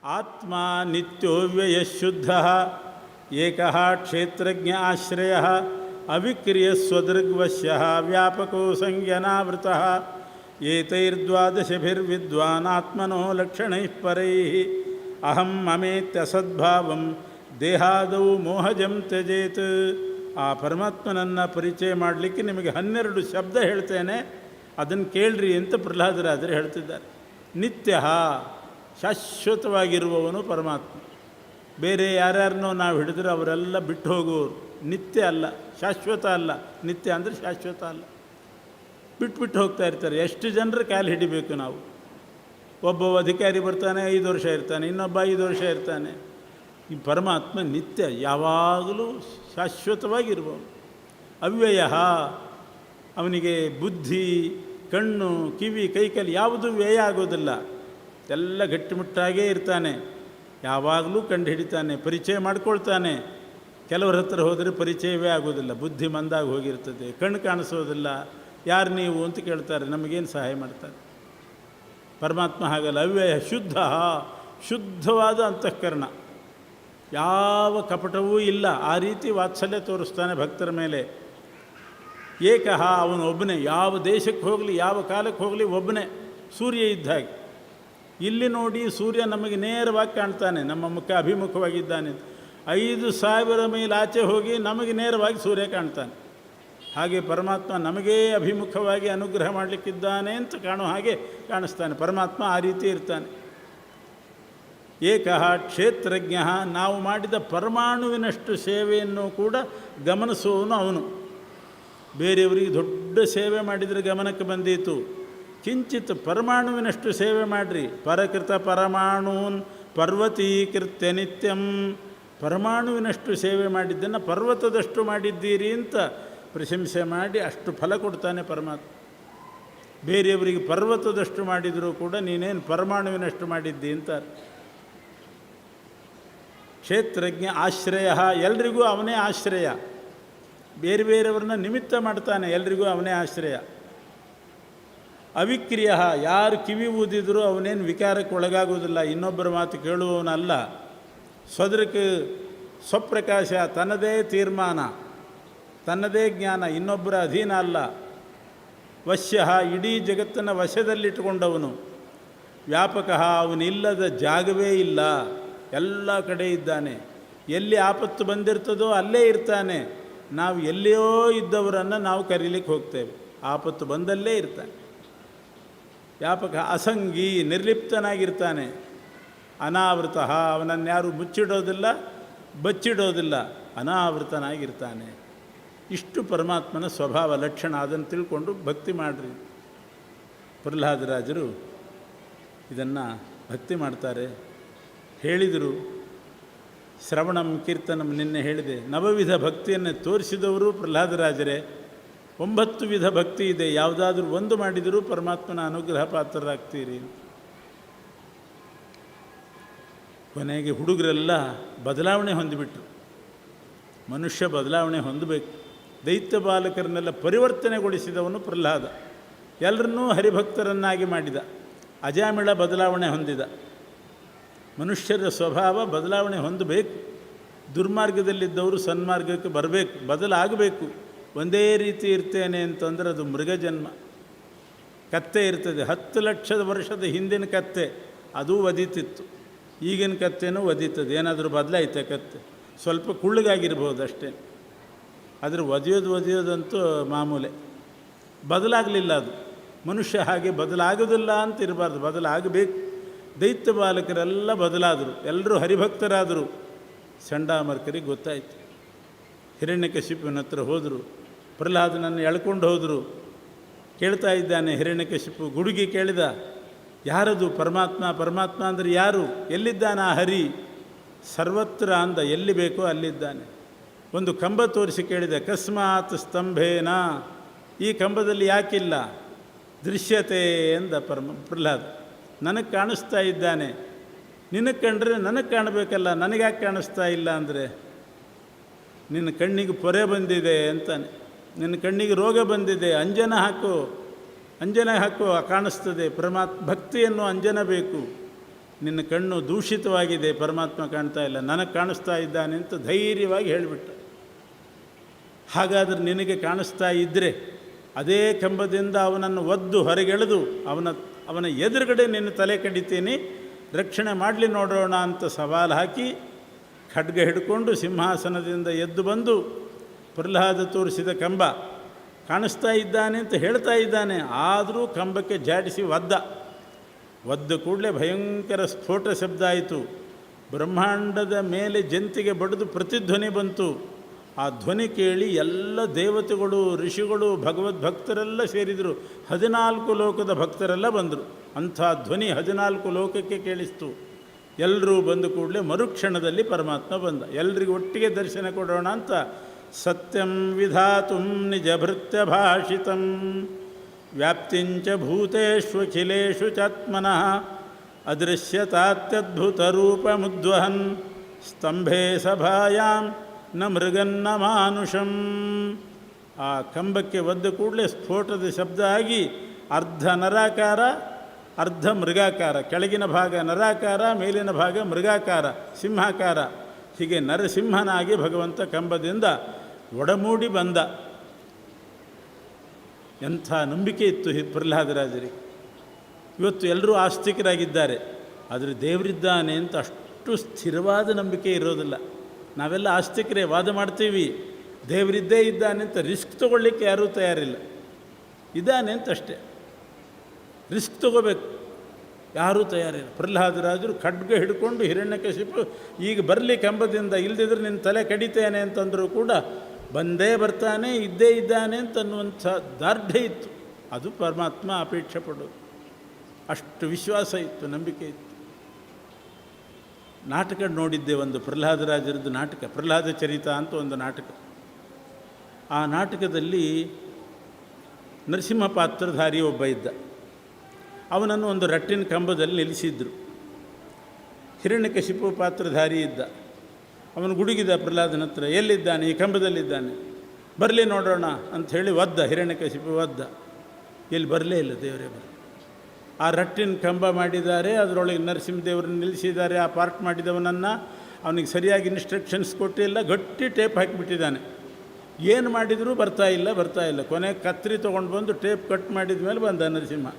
ಆತ್ಮ ನಿತ್ಯೋವ್ಯಯಶುದ್ಧ ಏಕಃ ಕ್ಷೇತ್ರಜ್ಞ ಆಶ್ರಯ ಅವಿಕ್ರಿಯ ಸ್ವದೃಗ್ವಶ್ಯ ವ್ಯಾಪಕೋ ಸಂಜ್ಞಾನಾವೃತಃ ಏತೈರ್ದ್ವಾದಶಭಿರ್ವಿದ್ವಾನ್ ಆತ್ಮನೋ ಲಕ್ಷಣೈಃ ಪರೈಃ ಅಹಂ ಮಮೇತ್ಯಸದ್ಭಾವಂ ದೇಹಾದೌ ಮೋಹಜಂ ತ್ಯಜೇತ್. ಆ ಪರಮಾತ್ಮನನ್ನು ಪರಿಚಯ ಮಾಡಲಿಕ್ಕೆ ನಿಮಗೆ 12 ಶಬ್ದ ಹೇಳ್ತೇನೆ, ಅದನ್ನು ಕೇಳ್ರಿ ಅಂತ ಪ್ರಹ್ಲಾದರಾಜರು ಹೇಳ್ತಿದ್ದಾರೆ. ನಿತ್ಯ ಶಾಶ್ವತವಾಗಿರುವವನು ಪರಮಾತ್ಮ. ಬೇರೆ ಯಾರ್ಯಾರನ್ನೋ ನಾವು ಹಿಡಿದ್ರೆ ಅವರೆಲ್ಲ ಬಿಟ್ಟು ಹೋಗುವವರು. ನಿತ್ಯ ಅಲ್ಲ, ಶಾಶ್ವತ ಅಲ್ಲ. ನಿತ್ಯ ಅಂದರೆ ಶಾಶ್ವತ ಅಲ್ಲ, ಬಿಟ್ಟು ಹೋಗ್ತಾ ಇರ್ತಾರೆ. ಎಷ್ಟು ಜನರ ಕಾಲು ಹಿಡಿಬೇಕು ನಾವು? ಒಬ್ಬ ಅಧಿಕಾರಿ ಬರ್ತಾನೆ, 5 ವರ್ಷ ಇರ್ತಾನೆ, ಇನ್ನೊಬ್ಬ 5 ವರ್ಷ ಇರ್ತಾನೆ. ಈ ಪರಮಾತ್ಮ ನಿತ್ಯ, ಯಾವಾಗಲೂ ಶಾಶ್ವತವಾಗಿರುವವನು. ಅವ್ಯಯ, ಅವನಿಗೆ ಬುದ್ಧಿ, ಕಣ್ಣು, ಕಿವಿ, ಕೈಕಾಲು ಯಾವುದೂ ವ್ಯಯ ಆಗೋದಿಲ್ಲ. ಎಲ್ಲ ಗಟ್ಟಿಮುಟ್ಟಾಗೇ ಇರ್ತಾನೆ. ಯಾವಾಗಲೂ ಕಂಡು ಹಿಡಿತಾನೆ, ಪರಿಚಯ ಮಾಡ್ಕೊಳ್ತಾನೆ. ಕೆಲವ್ರ ಹತ್ರ ಹೋದರೆ ಪರಿಚಯವೇ ಆಗೋದಿಲ್ಲ, ಬುದ್ಧಿ ಮಂದಾಗಿ ಹೋಗಿರ್ತದೆ, ಕಣ್ಣು ಕಾಣಿಸೋದಿಲ್ಲ. ಯಾರು ನೀವು ಅಂತ ಕೇಳ್ತಾರೆ, ನಮಗೇನು ಸಹಾಯ ಮಾಡ್ತಾರೆ? ಪರಮಾತ್ಮ ಹಾಗಲ್ಲ. ಅವ್ಯಯ ಶುದ್ಧ, ಶುದ್ಧವಾದ ಅಂತಃಕರಣ, ಯಾವ ಕಪಟವೂ ಇಲ್ಲ. ಆ ರೀತಿ ವಾತ್ಸಲ್ಯ ತೋರಿಸ್ತಾನೆ ಭಕ್ತರ ಮೇಲೆ. ಏಕಃ, ಅವನು ಒಬ್ಬನೇ. ಯಾವ ದೇಶಕ್ಕೆ ಹೋಗಲಿ, ಯಾವ ಕಾಲಕ್ಕೆ ಹೋಗಲಿ ಒಬ್ಬನೇ. ಸೂರ್ಯ ಇದ್ದ ಹಾಗೆ. ಇಲ್ಲಿ ನೋಡಿ, ಸೂರ್ಯ ನಮಗೆ ನೇರವಾಗಿ ಕಾಣ್ತಾನೆ, ನಮ್ಮ ಮುಖ ಅಭಿಮುಖವಾಗಿದ್ದಾನೆ. 5,000 ಮೈಲ್ ಆಚೆ ಹೋಗಿ ನಮಗೆ ನೇರವಾಗಿ ಸೂರ್ಯ ಕಾಣ್ತಾನೆ. ಹಾಗೆ ಪರಮಾತ್ಮ ನಮಗೇ ಅಭಿಮುಖವಾಗಿ ಅನುಗ್ರಹ ಮಾಡಲಿಕ್ಕಿದ್ದಾನೆ ಅಂತ ಕಾಣೋ ಹಾಗೆ ಕಾಣಿಸ್ತಾನೆ. ಪರಮಾತ್ಮ ಆ ರೀತಿ ಇರ್ತಾನೆ. ಏಕಃ ಕ್ಷೇತ್ರಜ್ಞ, ನಾವು ಮಾಡಿದ ಪರಮಾಣುವಿನಷ್ಟು ಸೇವೆಯನ್ನು ಕೂಡ ಗಮನಿಸುವವನು ಅವನು. ಬೇರೆಯವರಿಗೆ ದೊಡ್ಡ ಸೇವೆ ಮಾಡಿದರೆ ಗಮನಕ್ಕೆ ಬಂದೀತು. ಕಿಂಚಿತ್ ಪರಮಾಣುವಿನಷ್ಟು ಸೇವೆ ಮಾಡಿರಿ. ಪರಕೃತ ಪರಮಾಣೂನ್ ಪರ್ವತೀಕೃತ್ಯ ನಿತ್ಯಂ. ಪರಮಾಣುವಿನಷ್ಟು ಸೇವೆ ಮಾಡಿದ್ದನ್ನು ಪರ್ವತದಷ್ಟು ಮಾಡಿದ್ದೀರಿ ಅಂತ ಪ್ರಶಂಸೆ ಮಾಡಿ ಅಷ್ಟು ಫಲ ಕೊಡ್ತಾನೆ ಪರಮಾತ್ಮ. ಬೇರೆಯವರಿಗೆ ಪರ್ವತದಷ್ಟು ಮಾಡಿದರೂ ಕೂಡ ನೀನೇನು ಪರಮಾಣುವಿನಷ್ಟು ಮಾಡಿದ್ದಿ ಅಂತ. ಕ್ಷೇತ್ರಜ್ಞ ಆಶ್ರಯ, ಎಲ್ರಿಗೂ ಅವನೇ ಆಶ್ರಯ. ಬೇರೆ ಬೇರೆಯವ್ರನ್ನ ನಿಮಿತ್ತ ಮಾಡ್ತಾನೆ, ಎಲ್ರಿಗೂ ಅವನೇ ಆಶ್ರಯ. ಅವಿಕ್ರಿಯ, ಯಾರು ಕಿವಿ ಊದಿದರೂ ಅವನೇನು ವಿಕಾರಕ್ಕೆ ಒಳಗಾಗೋದಿಲ್ಲ, ಇನ್ನೊಬ್ಬರ ಮಾತು ಕೇಳುವವನಲ್ಲ. ಸ್ವದೃಕ್ ಸ್ವಪ್ರಕಾಶ, ತನ್ನದೇ ತೀರ್ಮಾನ, ತನ್ನದೇ ಜ್ಞಾನ, ಇನ್ನೊಬ್ಬರ ಅಧೀನ ಅಲ್ಲ. ವಶ್ಯ, ಇಡೀ ಜಗತ್ತನ್ನು ವಶದಲ್ಲಿಟ್ಟುಕೊಂಡವನು. ವ್ಯಾಪಕ, ಅವನಿಲ್ಲದ ಜಾಗವೇ ಇಲ್ಲ, ಎಲ್ಲ ಕಡೆ ಇದ್ದಾನೆ. ಎಲ್ಲಿ ಆಪತ್ತು ಬಂದಿರ್ತದೋ ಅಲ್ಲೇ ಇರ್ತಾನೆ. ನಾವು ಎಲ್ಲಿಯೋ ಇದ್ದವರನ್ನು ನಾವು ಕರೀಲಿಕ್ಕೆ ಹೋಗ್ತೇವೆ, ಆಪತ್ತು ಬಂದಲ್ಲೇ ಇರ್ತಾನೆ. ವ್ಯಾಪಕ, ಅಸಂಗಿ, ನಿರ್ಲಿಪ್ತನಾಗಿರ್ತಾನೆ. ಅನಾವೃತ, ಅವನನ್ಯಾರು ಮುಚ್ಚಿಡೋದಿಲ್ಲ, ಬಚ್ಚಿಡೋದಿಲ್ಲ, ಅನಾವೃತನಾಗಿರ್ತಾನೆ. ಇಷ್ಟು ಪರಮಾತ್ಮನ ಸ್ವಭಾವ ಲಕ್ಷಣ. ಅದನ್ನು ತಿಳ್ಕೊಂಡು ಭಕ್ತಿ ಮಾಡಿರಿ. ಪ್ರಹ್ಲಾದರಾಜರು ಇದನ್ನು ಭಕ್ತಿ ಮಾಡ್ತಾರೆ. ಹೇಳಿದರು, ಶ್ರವಣಂ ಕೀರ್ತನಂ ನಿನ್ನೆ ಹೇಳಿದೆ. ನವವಿಧ ಭಕ್ತಿಯನ್ನು ತೋರಿಸಿದವರು ಪ್ರಹ್ಲಾದರಾಜರೇ. 9 ವಿಧ ಭಕ್ತಿ ಇದೆ. ಯಾವುದಾದ್ರೂ ಒಂದು ಮಾಡಿದರೂ ಪರಮಾತ್ಮನ ಅನುಗ್ರಹ ಪಾತ್ರರಾಗ್ತೀರಿ. ಕೊನೆಗೆ ಹುಡುಗರೆಲ್ಲ ಬದಲಾವಣೆ ಹೊಂದಿಬಿಟ್ರು. ಮನುಷ್ಯ ಬದಲಾವಣೆ ಹೊಂದಬೇಕು. ದೈತ್ಯ ಬಾಲಕರನ್ನೆಲ್ಲ ಪರಿವರ್ತನೆಗೊಳಿಸಿದವನು ಪ್ರಹ್ಲಾದ. ಎಲ್ಲರನ್ನೂ ಹರಿಭಕ್ತರನ್ನಾಗಿ ಮಾಡಿದ. ಅಜಾಮಿಳ ಬದಲಾವಣೆ ಹೊಂದಿದ. ಮನುಷ್ಯರ ಸ್ವಭಾವ ಬದಲಾವಣೆ ಹೊಂದಬೇಕು. ದುರ್ಮಾರ್ಗದಲ್ಲಿದ್ದವರು ಸನ್ಮಾರ್ಗಕ್ಕೆ ಬರಬೇಕು, ಬದಲಾಗಬೇಕು. ಒಂದೇ ರೀತಿ ಇರ್ತೇನೆ ಅಂತಂದರೆ ಅದು ಮೃಗಜನ್ಮ. ಕತ್ತೆ ಇರ್ತದೆ, 10 ಲಕ್ಷದ ವರ್ಷದ ಹಿಂದಿನ ಕತ್ತೆ, ಅದೂ ಒದೀತಿತ್ತು. ಈಗಿನ ಕತ್ತೆನೂ ಒದೀತದೆ. ಏನಾದರೂ ಬದಲಾಯಿತೆ ಕತ್ತೆ? ಸ್ವಲ್ಪ ಕುಳ್ಳಗಾಗಿರ್ಬೋದು ಅಷ್ಟೇ. ಆದರೆ ಒದೆಯೋದಂತೂ ಮಾಮೂಲೆ. ಬದಲಾಗಲಿಲ್ಲ ಅದು. ಮನುಷ್ಯ ಹಾಗೆ ಬದಲಾಗೋದಿಲ್ಲ ಅಂತ ಇರಬಾರ್ದು, ಬದಲಾಗಬೇಕು. ದೈತ್ಯ ಬಾಲಕರೆಲ್ಲ ಬದಲಾದರು, ಎಲ್ಲರೂ ಹರಿಭಕ್ತರಾದರು. ಚಂಡಾಮರ್ಕರಿಗೆ ಗೊತ್ತಾಯಿತು. ಹಿರಣ್ಯಕಶಿಪುವಿನ ಹತ್ರ ಹೋದರು. ಪ್ರಹ್ಲಾದನನ್ನು ಎಳ್ಕೊಂಡು ಹೋದರು. ಕೇಳ್ತಾ ಇದ್ದಾನೆ ಹಿರಣ್ಯಕಶಿಪು. ಗುಡುಗಿ ಕೇಳಿದ, ಯಾರದು ಪರಮಾತ್ಮ? ಪರಮಾತ್ಮ ಅಂದರೆ ಯಾರು? ಎಲ್ಲಿದ್ದಾನೆ ಆ ಹರಿ? ಸರ್ವತ್ರ ಅಂದ, ಎಲ್ಲಿ ಬೇಕೋ ಅಲ್ಲಿದ್ದಾನೆ. ಒಂದು ಕಂಬ ತೋರಿಸಿ ಕೇಳಿದೆ, ಅಕಸ್ಮಾತ್ ಸ್ತಂಭೇನ, ಈ ಕಂಬದಲ್ಲಿ ಯಾಕಿಲ್ಲ? ದೃಶ್ಯತೆ ಎಂದ ಪ್ರಹ್ಲಾದ. ನನಗೆ ಕಾಣಿಸ್ತಾ ಇದ್ದಾನೆ. ನಿನಗೆ ಕಂಡ್ರೆ ನನಗೆ ಕಾಣಬೇಕಲ್ಲ, ನನಗ್ಯಾಕೆ ಕಾಣಿಸ್ತಾ ಇಲ್ಲ ಅಂದರೆ, ನಿನ್ನ ಕಣ್ಣಿಗೆ ಪೊರೆ ಬಂದಿದೆ ಅಂತಾನೆ. ನಿನ್ನ ಕಣ್ಣಿಗೆ ರೋಗ ಬಂದಿದೆ, ಅಂಜನ ಹಾಕು, ಅಂಜನ ಹಾಕು, ಕಾಣಿಸ್ತದೆ. ಭಕ್ತಿಯನ್ನು ಅಂಜನ ಬೇಕು. ನಿನ್ನ ಕಣ್ಣು ದೂಷಿತವಾಗಿದೆ, ಪರಮಾತ್ಮ ಕಾಣ್ತಾ ಇಲ್ಲ, ನನಗೆ ಕಾಣಿಸ್ತಾ ಇದ್ದಾನೆ ಅಂತ ಧೈರ್ಯವಾಗಿ ಹೇಳಿಬಿಟ್ಟ. ಹಾಗಾದರೆ ನಿನಗೆ ಕಾಣಿಸ್ತಾ ಇದ್ದರೆ ಅದೇ ಕಂಬದಿಂದ ಅವನನ್ನು ಒದ್ದು ಹೊರಗೆಳೆದು ಅವನ ಎದುರುಗಡೆ ನಿನ್ನ ತಲೆ ಕಡಿತೀನಿ, ರಕ್ಷಣೆ ಮಾಡಲಿ ನೋಡೋಣ ಅಂತ ಸವಾಲು ಹಾಕಿ ಖಡ್ಗ ಹಿಡ್ಕೊಂಡು ಸಿಂಹಾಸನದಿಂದ ಎದ್ದು ಬಂದು ಪ್ರಹ್ಲಾದ ತೋರಿಸಿದ ಕಂಬ ಕಾಣಿಸ್ತಾ ಇದ್ದಾನೆ ಅಂತ ಹೇಳ್ತಾ ಇದ್ದಾನೆ. ಆದರೂ ಕಂಬಕ್ಕೆ ಜಾಡಿಸಿ ಒದ್ದ ಕೂಡಲೇ ಭಯಂಕರ ಸ್ಫೋಟ ಶಬ್ದ ಆಯಿತು. ಬ್ರಹ್ಮಾಂಡದ ಮೇಲೆ ಜಂತಿಗೆ ಬಡಿದು ಪ್ರತಿಧ್ವನಿ ಬಂತು. ಆ ಧ್ವನಿ ಕೇಳಿ ಎಲ್ಲ ದೇವತೆಗಳು, ಋಷಿಗಳು, ಭಗವದ್ಭಕ್ತರೆಲ್ಲ ಸೇರಿದರು. 14 ಲೋಕದ ಭಕ್ತರೆಲ್ಲ ಬಂದರು. ಅಂಥ ಧ್ವನಿ 14 ಲೋಕಕ್ಕೆ ಕೇಳಿಸ್ತು. ಎಲ್ಲರೂ ಬಂದ ಕೂಡಲೇ ಮರುಕ್ಷಣದಲ್ಲಿ ಪರಮಾತ್ಮ ಬಂದ. ಎಲ್ರಿಗೂ ಒಟ್ಟಿಗೆ ದರ್ಶನ ಕೊಡೋಣ ಅಂತ ಸತ್ಯಂ ವಿಧಾತುಂ ನಿಜಭೃತ್ಯ ಭಾಷಿತಂ ವ್ಯಾಪ್ತಿಂಚ ಭೂತೇಷ್ವಖಿಲೇಷು ಚಾತ್ಮನಃ ಅದೃಶ್ಯತಾತ್ಯದ್ಭುತರೂಪಮುದ್ವಹನ್ ಸ್ತಂಭೆ ಸಭಾಯಾಂ ನ ಮೃಗನ್ನ ಮಾನುಷಂ. ಆ ಕಂಬಕ್ಕೆ ಒದ್ದ ಕೂಡಲೇ ಸ್ಫೋಟದ ಶಬ್ದ ಆಗಿ ಅರ್ಧ ನರಾಕಾರ ಅರ್ಧ ಮೃಗಾಕಾರ, ಕೆಳಗಿನ ಭಾಗ ನರಾಕಾರ, ಮೇಲಿನ ಭಾಗ ಮೃಗಾಕಾರ, ಸಿಂಹಾಕಾರ. ಹೀಗೆ ನರಸಿಂಹನಾಗಿ ಭಗವಂತ ಕಂಬದಿಂದ ಒಡಮೂಡಿ ಬಂದ. ಎಂಥ ನಂಬಿಕೆ ಇತ್ತು ಪ್ರಹ್ಲಾದರಾಜರಿಗೆ. ಇವತ್ತು ಎಲ್ಲರೂ ಆಸ್ತಿಕರಾಗಿದ್ದಾರೆ, ಆದರೆ ದೇವರಿದ್ದಾನೆ ಅಂತ ಅಷ್ಟು ಸ್ಥಿರವಾದ ನಂಬಿಕೆ ಇರೋದಿಲ್ಲ. ನಾವೆಲ್ಲ ಆಸ್ತಿಕರೇ, ವಾದ ಮಾಡ್ತೀವಿ, ದೇವರಿದ್ದೇ ಇದ್ದಾನೆ ಅಂತ ರಿಸ್ಕ್ ತೊಗೊಳ್ಳಿಕ್ಕೆ ಯಾರೂ ತಯಾರಿಲ್ಲ. ಇದ್ದಾನೆ ಅಂತ ಅಷ್ಟೇ, ರಿಸ್ಕ್ ತೊಗೋಬೇಕು, ಯಾರೂ ತಯಾರಿಲ್ಲ. ಪ್ರಹ್ಲಾದರಾಜರು ಖಡ್ಗ ಹಿಡ್ಕೊಂಡು ಹಿರಣ್ಯಕಶಿಪು ಈಗ ಬರಲಿ ಕಂಬದಿಂದ, ಇಲ್ಲದಿದ್ರೆ ನಿನ್ನ ತಲೆ ಕಡಿತೇನೆ ಅಂತಂದರೂ ಕೂಡ ಬಂದೇ ಬರ್ತಾನೆ, ಇದ್ದೇ ಇದ್ದಾನೆ ಅಂತನ್ನುವಂಥ ದಾರ್ಢ್ಯ ಇತ್ತು. ಅದು ಪರಮಾತ್ಮ ಅಪೇಕ್ಷೆ ಪಡೋದು. ಅಷ್ಟು ವಿಶ್ವಾಸ ಇತ್ತು, ನಂಬಿಕೆ ಇತ್ತು. ನಾಟಕ ನೋಡಿದ್ದೆ, ಒಂದು ಪ್ರಹ್ಲಾದರಾಜರದ್ದು ನಾಟಕ, ಪ್ರಹ್ಲಾದ ಚರಿತ ಅಂತ ಒಂದು ನಾಟಕ. ಆ ನಾಟಕದಲ್ಲಿ ನರಸಿಂಹ ಪಾತ್ರಧಾರಿ ಒಬ್ಬ ಇದ್ದ. ಅವನನ್ನು ಒಂದು ರಟ್ಟಿನ ಕಂಬದಲ್ಲಿ ನಿಲ್ಲಿಸಿದ್ರು. ಹಿರಣ್ಯಕಶಿಪು ಪಾತ್ರಧಾರಿ ಇದ್ದ. ಅವನು ಗುಡುಗಿದ ಪ್ರಹ್ಲಾದನ ಹತ್ರ, ಎಲ್ಲಿದ್ದಾನೆ? ಈ ಕಂಬದಲ್ಲಿದ್ದಾನೆ, ಬರಲಿ ನೋಡೋಣ ಅಂಥೇಳಿ ಒದ್ದ. ಹಿರಣ್ಯಕಶಿಪು ಒದ್ದ, ಎಲ್ಲಿ ಬರಲೇ ಇಲ್ಲ, ದೇವರೇ ಬರ. ಆ ರಟ್ಟಿನ ಕಂಬ ಮಾಡಿದ್ದಾರೆ, ಅದರೊಳಗೆ ನರಸಿಂಹದೇವರನ್ನು ನಿಲ್ಲಿಸಿದ್ದಾರೆ. ಆ ಪಾರ್ಟ್ ಮಾಡಿದವನನ್ನು ಅವನಿಗೆ ಸರಿಯಾಗಿ ಇನ್ಸ್ಟ್ರಕ್ಷನ್ಸ್ ಕೊಟ್ಟಿಲ್ಲ, ಗಟ್ಟಿ ಟೇಪ್ ಹಾಕಿಬಿಟ್ಟಿದ್ದಾನೆ. ಏನು ಮಾಡಿದರೂ ಬರ್ತಾ ಇಲ್ಲ. ಕೊನೆಗೆ ಕತ್ರಿ ತೊಗೊಂಡು ಬಂದು ಟೇಪ್ ಕಟ್ ಮಾಡಿದ ಮೇಲೆ ಬಂದ ನರಸಿಂಹ.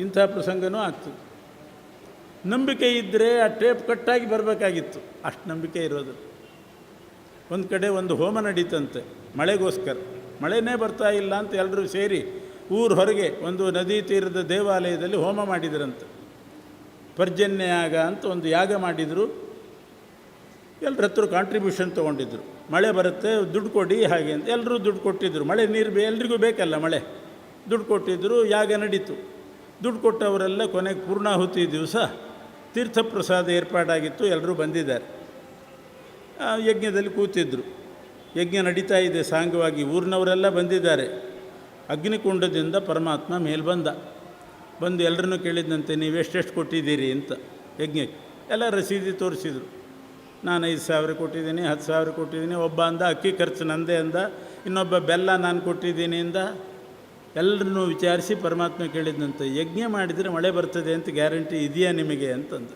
ಇಂಥ ಪ್ರಸಂಗನೂ ಆಗ್ತದೆ. ನಂಬಿಕೆ ಇದ್ದರೆ ಆ ಟೇಪ್ ಕಟ್ಟಾಗಿ ಬರಬೇಕಾಗಿತ್ತು, ಅಷ್ಟು ನಂಬಿಕೆ ಇರೋದು. ಒಂದು ಕಡೆ ಒಂದು ಹೋಮ ನಡೀತಂತೆ ಮಳೆಗೋಸ್ಕರ. ಮಳೆನೇ ಬರ್ತಾ ಇಲ್ಲ ಅಂತ ಎಲ್ಲರೂ ಸೇರಿ ಊರ ಹೊರಗೆ ಒಂದು ನದಿ ತೀರದ ದೇವಾಲಯದಲ್ಲಿ ಹೋಮ ಮಾಡಿದ್ರಂತೆ. ಪರ್ಜನ್ಯ ಯಾಗ ಅಂತ ಒಂದು ಯಾಗ ಮಾಡಿದರು. ಎಲ್ಲರ ಹತ್ರ ಕಾಂಟ್ರಿಬ್ಯೂಷನ್ ತೊಗೊಂಡಿದ್ರು. ಮಳೆ ಬರುತ್ತೆ, ದುಡ್ಡು ಕೊಡಿ ಹಾಗೆ ಅಂತ ಎಲ್ಲರೂ ದುಡ್ಡು ಕೊಟ್ಟಿದ್ದರು. ಮಳೆ ನೀರು ಎಲ್ರಿಗೂ ಬೇಕಲ್ಲ ಮಳೆ. ದುಡ್ಡು ಕೊಟ್ಟಿದ್ದರು, ಯಾಗ ನಡೀತು. ದುಡ್ಡು ಕೊಟ್ಟವರೆಲ್ಲ ಕೊನೆಗೆ ಪೂರ್ಣಾಹುತಿ ದಿವಸ ತೀರ್ಥಪ್ರಸಾದ ಏರ್ಪಾಡಾಗಿತ್ತು, ಎಲ್ಲರೂ ಬಂದಿದ್ದಾರೆ. ಯಜ್ಞದಲ್ಲಿ ಕೂತಿದ್ದರು. ಯಜ್ಞ ನಡೀತಾ ಇದೆ ಸಾಂಗವಾಗಿ, ಊರಿನವರೆಲ್ಲ ಬಂದಿದ್ದಾರೆ. ಅಗ್ನಿಕುಂಡದಿಂದ ಪರಮಾತ್ಮ ಮೇಲೆ ಬಂದು ಎಲ್ಲರನ್ನೂ ಕೇಳಿದಂತೆ, ನೀವು ಎಷ್ಟೆಷ್ಟು ಕೊಟ್ಟಿದ್ದೀರಿ ಅಂತ ಯಜ್ಞಕ್ಕೆ. ಎಲ್ಲ ರಸೀದಿ ತೋರಿಸಿದರು. ನಾನು 5,000 ಕೊಟ್ಟಿದ್ದೀನಿ, 10,000 ಕೊಟ್ಟಿದ್ದೀನಿ. ಒಬ್ಬ ಅಂದ ಅಕ್ಕಿ ಖರ್ಚು ನಂದೇ ಅಂದ, ಇನ್ನೊಬ್ಬ ಬೆಲ್ಲ ನಾನು ಕೊಟ್ಟಿದ್ದೀನಿ ಅಂದ. ಎಲ್ಲರನ್ನೂ ವಿಚಾರಿಸಿ ಪರಮಾತ್ಮ ಕೇಳಿದಂತೆ, ಯಜ್ಞ ಮಾಡಿದರೆ ಮಳೆ ಬರ್ತದೆ ಅಂತ ಗ್ಯಾರಂಟಿ ಇದೆಯಾ ನಿಮಗೆ ಅಂತಂದು.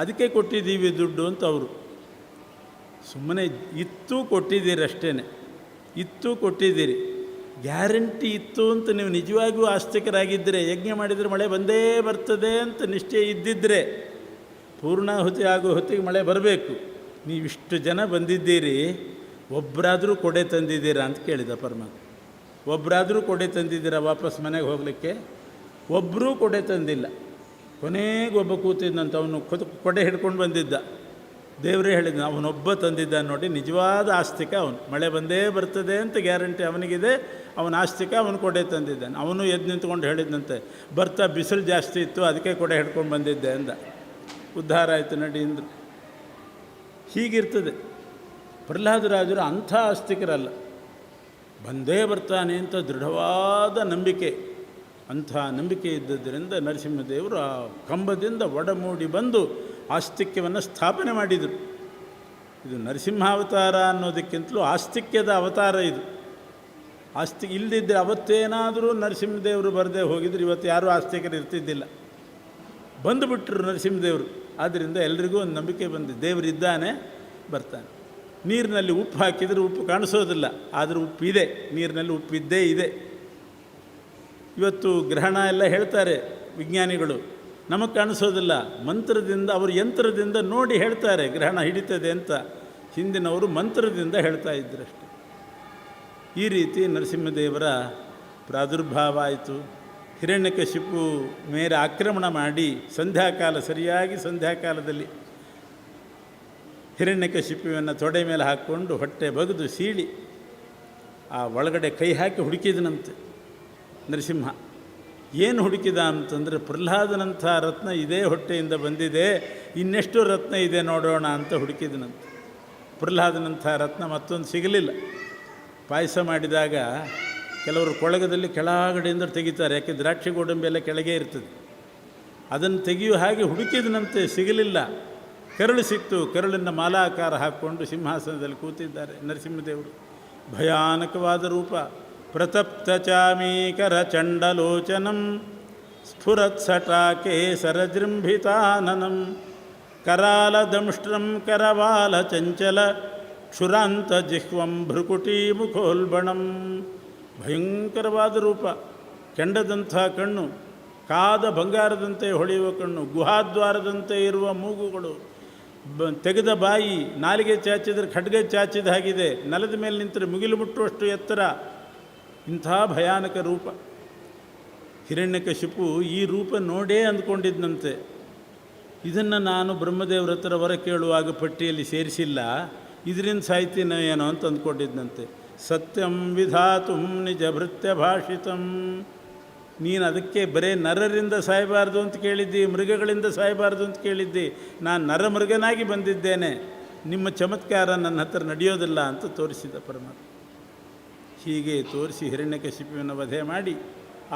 ಅದಕ್ಕೆ ಕೊಟ್ಟಿದ್ದೀವಿ ದುಡ್ಡು ಅಂತ ಅವರು. ಸುಮ್ಮನೆ ಇತ್ತು ಕೊಟ್ಟಿದ್ದೀರಿ ಅಷ್ಟೇ, ಇತ್ತು ಕೊಟ್ಟಿದ್ದೀರಿ. ಗ್ಯಾರಂಟಿ ಇತ್ತು ಅಂತ ನೀವು ನಿಜವಾಗಿಯೂ ಆಸ್ತಿಕರಾಗಿದ್ದರೆ, ಯಜ್ಞ ಮಾಡಿದರೆ ಮಳೆ ಬಂದೇ ಬರ್ತದೆ ಅಂತ ನಿಶ್ಚಯ ಇದ್ದಿದ್ದರೆ, ಪೂರ್ಣಾಹುತಿ ಆಗೋ ಹೊತ್ತಿಗೆ ಮಳೆ ಬರಬೇಕು. ನೀವಿಷ್ಟು ಜನ ಬಂದಿದ್ದೀರಿ, ಒಬ್ಬರಾದರೂ ಕೊಡೆ ತಂದಿದ್ದೀರಾ ಅಂತ ಕೇಳಿದ ಪರಮಾತ್ಮ. ಒಬ್ಬರಾದರೂ ಕೊಡೆ ತಂದಿದ್ದೀರಾ ವಾಪಸ್ ಮನೆಗೆ ಹೋಗಲಿಕ್ಕೆ? ಒಬ್ಬರೂ ಕೊಡೆ ತಂದಿಲ್ಲ. ಕೊನೆಗೆ ಒಬ್ಬ ಕೂತಿದ್ದಂತ, ಅವನು ಕೊಡೆ ಹಿಡ್ಕೊಂಡು ಬಂದಿದ್ದ. ದೇವರೇ ಹೇಳಿದ, ಅವನೊಬ್ಬ ತಂದಿದ್ದ ನೋಡಿ, ನಿಜವಾದ ಆಸ್ತಿಕ ಅವನು. ಮಳೆ ಬಂದೇ ಬರ್ತದೆ ಅಂತ ಗ್ಯಾರಂಟಿ ಅವನಿಗಿದೆ, ಅವನ ಆಸ್ತಿಕ, ಅವನು ಕೊಡೆ ತಂದಿದ್ದಾನೆ. ಅವನು ಎದ್ದು ನಿಂತ್ಕೊಂಡು ಹೇಳಿದಂತೆ, ಬರ್ತಾ ಬಿಸಿಲು ಜಾಸ್ತಿ ಇತ್ತು, ಅದಕ್ಕೆ ಕೊಡೆ ಹಿಡ್ಕೊಂಡು ಬಂದಿದ್ದೆ ಅಂದ. ಉದ್ಧಾರ ಆಯಿತು ನಡಿ ಅಂದರು. ಹೀಗಿರ್ತದೆ. ಪ್ರಹ್ಲಾದರಾಜರು ಅಂಥ ಆಸ್ತಿಕರಲ್ಲ, ಬಂದೇ ಬರ್ತಾನೆ ಅಂತ ದೃಢವಾದ ನಂಬಿಕೆ. ಅಂಥ ನಂಬಿಕೆ ಇದ್ದದ್ದರಿಂದ ನರಸಿಂಹದೇವರು ಆ ಕಂಬದಿಂದ ಒಡಮೂಡಿ ಬಂದು ಆಸ್ತಿಕ್ಯವನ್ನು ಸ್ಥಾಪನೆ ಮಾಡಿದರು. ಇದು ನರಸಿಂಹಾವತಾರ ಅನ್ನೋದಕ್ಕಿಂತಲೂ ಆಸ್ತಿಕ್ಯದ ಅವತಾರ ಇದು. ಇಲ್ಲದಿದ್ದರೆ ಅವತ್ತೇನಾದರೂ ನರಸಿಂಹದೇವರು ಬರದೇ ಹೋಗಿದ್ರು ಇವತ್ತು ಯಾರೂ ಆಸ್ತಿಕರು ಇರ್ತಿದ್ದಿಲ್ಲ. ಬಂದುಬಿಟ್ರು ನರಸಿಂಹದೇವರು. ಆದ್ದರಿಂದ ಎಲ್ರಿಗೂ ಒಂದು ನಂಬಿಕೆ ಬಂದಿದೆ, ದೇವರಿದ್ದಾನೆ, ಬರ್ತಾನೆ. ನೀರಿನಲ್ಲಿ ಉಪ್ಪು ಹಾಕಿದರೆ ಉಪ್ಪು ಕಾಣಿಸೋದಿಲ್ಲ, ಆದರೆ ಉಪ್ಪಿದೆ, ನೀರಿನಲ್ಲಿ ಉಪ್ಪಿದ್ದೇ ಇದೆ. ಇವತ್ತು ಗ್ರಹಣ ಎಲ್ಲ ಹೇಳ್ತಾರೆ ವಿಜ್ಞಾನಿಗಳು, ನಮಗೆ ಕಾಣಿಸೋದಿಲ್ಲ, ಮಂತ್ರದಿಂದ ಅವರು ಯಂತ್ರದಿಂದ ನೋಡಿ ಹೇಳ್ತಾರೆ ಗ್ರಹಣ ಹಿಡಿತದೆ ಅಂತ. ಹಿಂದಿನವರು ಮಂತ್ರದಿಂದ ಹೇಳ್ತಾ ಇದ್ದರಷ್ಟೆ. ಈ ರೀತಿ ನರಸಿಂಹದೇವರ ಪ್ರಾದುರ್ಭಾವ ಆಯಿತು. ಹಿರಣ್ಯಕಶಿಪು ಮೇಲೆ ಆಕ್ರಮಣ ಮಾಡಿ ಸಂಧ್ಯಾಕಾಲ, ಸರಿಯಾಗಿ ಸಂಧ್ಯಾಕಾಲದಲ್ಲಿ ಹಿರಣ್ಯಕಶಿಪುವನ್ನು ತೊಡೆ ಮೇಲೆ ಹಾಕ್ಕೊಂಡು ಹೊಟ್ಟೆ ಬಗೆದು ಸೀಳಿ ಆ ಒಳಗಡೆ ಕೈ ಹಾಕಿ ಹುಡುಕಿದನಂತೆ ನರಸಿಂಹ. ಏನು ಹುಡುಕಿದ ಅಂತಂದರೆ, ಪ್ರಹ್ಲಾದನಂಥ ರತ್ನ ಇದೇ ಹೊಟ್ಟೆಯಿಂದ ಬಂದಿದೆ, ಇನ್ನೆಷ್ಟು ರತ್ನ ಇದೆ ನೋಡೋಣ ಅಂತ ಹುಡುಕಿದನಂತೆ. ಪ್ರಹ್ಲಾದನಂಥ ರತ್ನ ಮತ್ತೊಂದು ಸಿಗಲಿಲ್ಲ. ಪಾಯಸ ಮಾಡಿದಾಗ ಕೆಲವರು ಕೊಳಗದಲ್ಲಿ ಕೆಳಗಡೆಯಿಂದ ತೆಗಿತಾರೆ, ಯಾಕೆ ದ್ರಾಕ್ಷಿ ಗೋಡಂಬಿ ಎಲ್ಲ ಕೆಳಗೆ ಇರ್ತದೆ. ಅದನ್ನು ತೆಗೆಯುವ ಹಾಗೆ ಹುಡುಕಿದನಂತೆ, ಸಿಗಲಿಲ್ಲ. ಕರಳು ಸಿಕ್ತು. ಕರಳನ್ನು ಮಾಲಾಕಾರ ಹಾಕ್ಕೊಂಡು ಸಿಂಹಾಸನದಲ್ಲಿ ಕೂತಿದ್ದಾರೆ ನರಸಿಂಹದೇವರು. ಭಯಾನಕವಾದ ರೂಪ. ಪ್ರತಪ್ತ ಚಾಮೀಕರ ಚಂಡಲೋಚನಂ ಸ್ಫುರತ್ಸಟಾಕೆ ಸರಜೃಂಭಿತಾನನಂ ಕರಾಲದಂಷ್ಟ್ರಂ ಕರವಾಲ ಚಂಚಲ ಕ್ಷುರಾಂತ ಜಿಹ್ವಂ ಭ್ರುಕುಟಿ ಮುಖೋಲ್ಬಣಂ. ಭಯಂಕರವಾದ ರೂಪ. ಕೆಂಡದಂಥ ಕಣ್ಣು, ಕಾದ ಬಂಗಾರದಂತೆ ಹೊಳೆಯುವ ಕಣ್ಣು, ಗುಹಾದ್ವಾರದಂತೆ ಇರುವ ಮೂಗುಗಳು, ತೆಗೆದ ಬಾಯಿ, ನಾಲಿಗೆ ಚಾಚಿದರೆ ಖಡ್ಗ ಚಾಚಿದ ಹಾಗಿದೆ, ನೆಲದ ಮೇಲೆ ನಿಂತರೆ ಮುಗಿಲು ಮುಟ್ಟುವಷ್ಟು ಎತ್ತರ. ಇಂಥ ಭಯಾನಕ ರೂಪ. ಹಿರಣ್ಯಕಶಿಪು ಈ ರೂಪ ನೋಡೇ ಅಂದ್ಕೊಂಡಿದ್ದಂತೆ, ಇದನ್ನು ನಾನು ಬ್ರಹ್ಮದೇವರ ಹತ್ರ ವರ ಕೇಳುವಾಗ ಪಟ್ಟಿಯಲ್ಲಿ ಸೇರಿಸಿಲ್ಲ, ಇದರಿಂದ ಸಾಯ್ತೀನೋ ಏನೋ ಅಂತ ಅಂದ್ಕೊಂಡಿದ್ದಂತೆ. ಸತ್ಯಂ ವಿಧಾತು ನಿಜ ಭೃತ್ಯ ಭಾಷಿತಂ. ನೀನು ಅದಕ್ಕೆ ಬರೇ ನರರಿಂದ ಸಾಯಬಾರ್ದು ಅಂತ ಕೇಳಿದ್ದಿ, ಮೃಗಗಳಿಂದ ಸಾಯಬಾರ್ದು ಅಂತ ಕೇಳಿದ್ದಿ. ನಾನು ನರಮೃಗನಾಗಿ ಬಂದಿದ್ದೇನೆ, ನಿಮ್ಮ ಚಮತ್ಕಾರ ನನ್ನ ಹತ್ರ ನಡೆಯೋದಿಲ್ಲ ಅಂತ ತೋರಿಸಿದ ಪರಮಾತ್ಮ. ಹೀಗೆ ತೋರಿಸಿ ಹಿರಣ್ಯಕಶಿಪುವಿನ ವಧೆ ಮಾಡಿ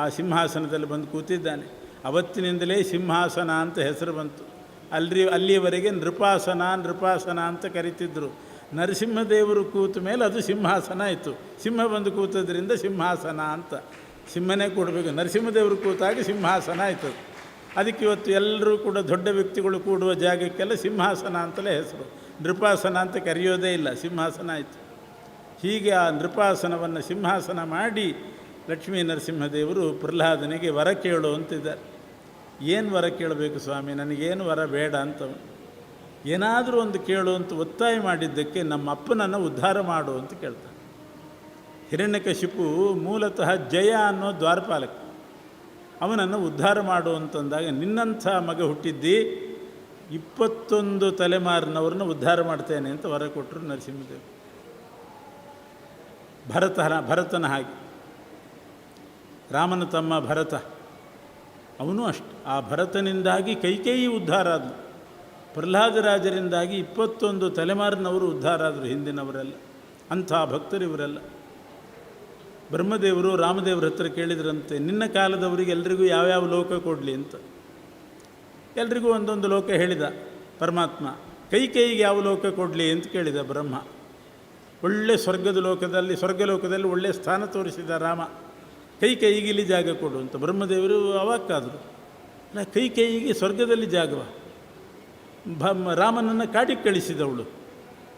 ಆ ಸಿಂಹಾಸನದಲ್ಲಿ ಬಂದು ಕೂತಿದ್ದಾನೆ. ಅವತ್ತಿನಿಂದಲೇ ಸಿಂಹಾಸನ ಅಂತ ಹೆಸರು ಬಂತು. ಅಲ್ಲಿಯವರೆಗೆ ನೃಪಾಸನ ನೃಪಾಸನ ಅಂತ ಕರಿತಿದ್ದರು. ನರಸಿಂಹದೇವರು ಕೂತ ಮೇಲೆ ಅದು ಸಿಂಹಾಸನ ಆಯಿತು. ಸಿಂಹ ಬಂದು ಕೂತದ್ರಿಂದ ಸಿಂಹಾಸನ ಅಂತ. ಸಿಂಹನೇ ಕೂಡಬೇಕು, ನರಸಿಂಹದೇವರು ಕೂತಾಗ ಸಿಂಹಾಸನ ಆಯಿತು. ಅದಕ್ಕೆ ಇವತ್ತು ಎಲ್ಲರೂ ಕೂಡ ದೊಡ್ಡ ವ್ಯಕ್ತಿಗಳು ಕೂಡುವ ಜಾಗಕ್ಕೆಲ್ಲ ಸಿಂಹಾಸನ ಅಂತಲೇ ಹೆಸರು. ನೃಪಾಸನ ಅಂತ ಕರೆಯೋದೇ ಇಲ್ಲ, ಸಿಂಹಾಸನ ಆಯಿತು. ಹೀಗೆ ಆ ನೃಪಾಸನವನ್ನು ಸಿಂಹಾಸನ ಮಾಡಿ ಲಕ್ಷ್ಮೀ ನರಸಿಂಹದೇವರು ಪ್ರಹ್ಲಾದನಿಗೆ ವರ ಕೇಳು ಅಂತಿದ್ದಾರೆ. ಏನು ವರ ಕೇಳಬೇಕು ಸ್ವಾಮಿ, ನನಗೇನು ವರ ಬೇಡ ಅಂತವನು. ಏನಾದರೂ ಒಂದು ಕೇಳು ಅಂತ ಒತ್ತಾಯ ಮಾಡಿದ್ದಕ್ಕೆ ನಮ್ಮ ಅಪ್ಪನನ್ನು ಉದ್ಧಾರ ಮಾಡು ಅಂತ ಕೇಳ್ತಾನೆ. ಹಿರಣ್ಯಕಶಿಪು ಮೂಲತಃ ಜಯ ಅನ್ನೋ ದ್ವಾರಪಾಲಕ. ಅವನನ್ನು ಉದ್ಧಾರ ಮಾಡು ಅಂತಂದಾಗ, ನಿನ್ನಂಥ ಮಗ ಹುಟ್ಟಿದ್ದಿ, 21 ತಲೆಮಾರಿನವ್ರನ್ನ ಉದ್ಧಾರ ಮಾಡ್ತೇನೆ ಅಂತ ವರ ಕೊಟ್ಟರು ನರಸಿಂಹದೇವರು. ಭರತನ ಹಾಗೆ. ರಾಮನ ತಮ್ಮ ಭರತ, ಅವನು ಅಷ್ಟು. ಆ ಭರತನಿಂದಾಗಿ ಕೈಕೇಯಿ ಉದ್ಧಾರ ಆದನು. ಪ್ರಹ್ಲಾದರಾಜರಿಂದಾಗಿ 21 ತಲೆಮಾರಿನವರು ಉದ್ಧಾರ ಆದರು, ಹಿಂದಿನವರೆಲ್ಲ. ಅಂಥ ಭಕ್ತರು ಇವರೆಲ್ಲ. ಬ್ರಹ್ಮದೇವರು ರಾಮದೇವ್ರ ಹತ್ರ ಕೇಳಿದ್ರಂತೆ, ನಿನ್ನ ಕಾಲದವರಿಗೆ ಎಲ್ರಿಗೂ ಯಾವ್ಯಾವ ಲೋಕ ಕೊಡಲಿ ಅಂತ. ಎಲ್ರಿಗೂ ಒಂದೊಂದು ಲೋಕ ಹೇಳಿದ ಪರಮಾತ್ಮ. ಕೈಕೇಯಿಗೆ ಯಾವ ಲೋಕ ಕೊಡಲಿ ಅಂತ ಕೇಳಿದ ಬ್ರಹ್ಮ. ಒಳ್ಳೆ ಸ್ವರ್ಗಲೋಕದಲ್ಲಿ ಒಳ್ಳೆಯ ಸ್ಥಾನ ತೋರಿಸಿದ ರಾಮ. ಕೈಕೇಯಿಗೆ ಇಲ್ಲಿ ಜಾಗ ಕೊಡು ಅಂತ. ಬ್ರಹ್ಮದೇವರು ಅವಾಕ್ಕಾದರು. ಕೈಕೇಯಿಗೆ ಸ್ವರ್ಗದಲ್ಲಿ ಜಾಗವ? ರಾಮನನ್ನು ಕಾಡಿಗೆ ಕಳಿಸಿದವಳು,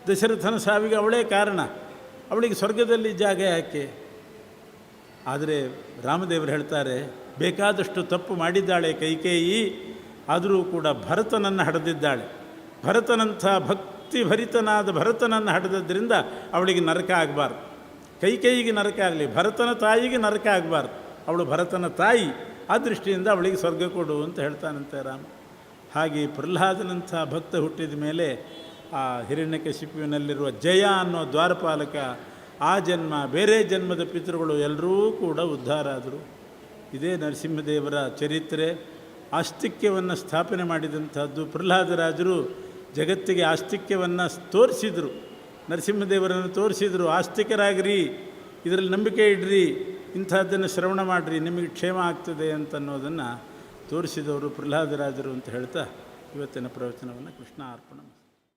ದಶರಥನ ಸಾವಿಗೆ ಅವಳೇ ಕಾರಣ, ಅವಳಿಗೆ ಸ್ವರ್ಗದಲ್ಲಿ ಜಾಗ ಯಾಕೆ? ಆದರೆ ರಾಮದೇವರು ಹೇಳ್ತಾರೆ, ಬೇಕಾದಷ್ಟು ತಪ್ಪು ಮಾಡಿದ್ದಾಳೆ ಕೈಕೇಯಿ, ಆದರೂ ಕೂಡ ಭರತನನ್ನು ಹಡೆದಿದ್ದಾಳೆ. ಭರತನಂಥ ಭಕ್ತಿಭರಿತನಾದ ಭರತನನ್ನು ಹಡೆದದ್ರಿಂದ ಅವಳಿಗೆ ನರಕ ಆಗಬಾರ್ದು. ಕೈಕೇಯಿಗೆ ನರಕ ಆಗಲಿ, ಭರತನ ತಾಯಿಗೆ ನರಕ ಆಗಬಾರ್ದು. ಅವಳು ಭರತನ ತಾಯಿ, ಆ ದೃಷ್ಟಿಯಿಂದ ಅವಳಿಗೆ ಸ್ವರ್ಗ ಕೊಡು ಅಂತ ಹೇಳ್ತಾನಂತೆ ರಾಮ. ಹಾಗೆ ಪ್ರಹ್ಲಾದನಂಥ ಭಕ್ತ ಹುಟ್ಟಿದ ಮೇಲೆ ಆ ಹಿರಣ್ಯಕಶಿಪುವಿನಲ್ಲಿರುವ ಜಯ ಅನ್ನೋ ದ್ವಾರಪಾಲಕ, ಆ ಜನ್ಮ, ಬೇರೆ ಜನ್ಮದ ಪಿತೃಗಳು ಎಲ್ಲರೂ ಕೂಡ ಉದ್ಧಾರ ಆದರು. ಇದೇ ನರಸಿಂಹದೇವರ ಚರಿತ್ರೆ. ಆಸ್ತಿಕ್ಯವನ್ನು ಸ್ಥಾಪನೆ ಮಾಡಿದಂಥದ್ದು ಪ್ರಹ್ಲಾದರಾಜರು. ಜಗತ್ತಿಗೆ ಆಸ್ತಿಕ್ಯವನ್ನು ತೋರಿಸಿದರು, ನರಸಿಂಹದೇವರನ್ನು ತೋರಿಸಿದರು. ಆಸ್ತಿಕರಾಗಿರಿ, ಇದರಲ್ಲಿ ನಂಬಿಕೆ ಇಡ್ರಿ, ಇಂಥದ್ದನ್ನು ಶ್ರವಣ ಮಾಡಿರಿ, ನಿಮಗೆ ಕ್ಷೇಮ ಆಗ್ತದೆ ಅಂತನ್ನೋದನ್ನು ತೋರಿಸಿದವರು ಪ್ರಹ್ಲಾದರಾಜರು ಅಂತ ಹೇಳ್ತಾ ಇವತ್ತಿನ ಪ್ರವಚನವನ್ನು ಕೃಷ್ಣ ಅರ್ಪಣ.